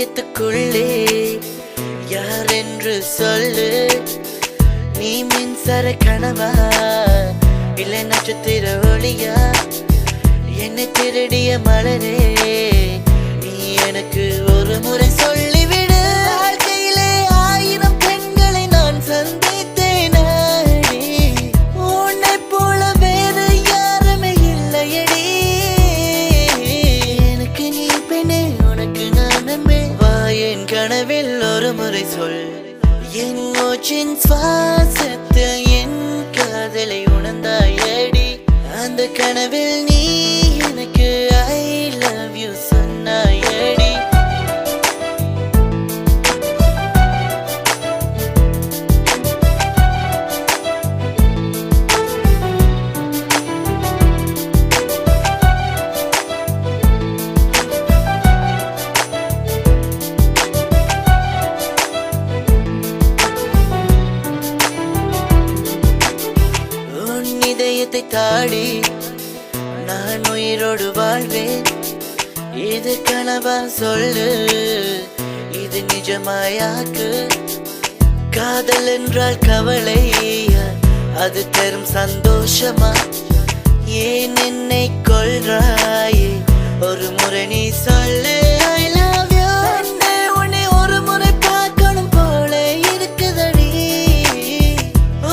இதயத்துக்குள்ளே யார் என்று சொல்லு. நீ மின்சார கனவா இல்லை நட்சத்திர ஒளியா? என்னை திருடிய மலரே நீ எனக்கு ஒரு முறை சொல்லிவிடு. வாழ்க்கையிலே 1000 பெண்களை நான் சந்தித்தேன், உன்னை போல வேறு யாருமே இல்லையடி. எனக்கு நீ பெண்ணே, உனக்கு நான் நன்மை. வா என் கனவில் ஒரு முறை சொல். என் மூச்சின் சுவாசத்தில் என் காதலை உணர்ந்தாயடி. அந்த கனவில் நீ எனக்கு I love you சொன்னாயடி. உன் இதயத்தை தாடி நான் உயிரோடு வாழ்வேன். இது கனவா சொல்லு, இது நிஜமாயாக்கு. காதல் என்றால் கவலை, அது தரும் சந்தோஷமா? ஏன் என்னை கொள்றாயே? ஒரு முறை நீ சொல்லு I love you. உன்னை ஒரு முறை பார்க்கணும் போல இருக்குதடி.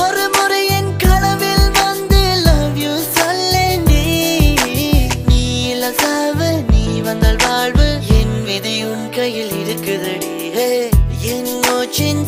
ஒரு முறை என் கனவில் வந்து love you சொல்லேண்டி. நீ இல்ல சாவு, நீ வந்தால் வாழ்வு. என் விதி உன் கையில் இருக்குதடி. என் மூச்சின்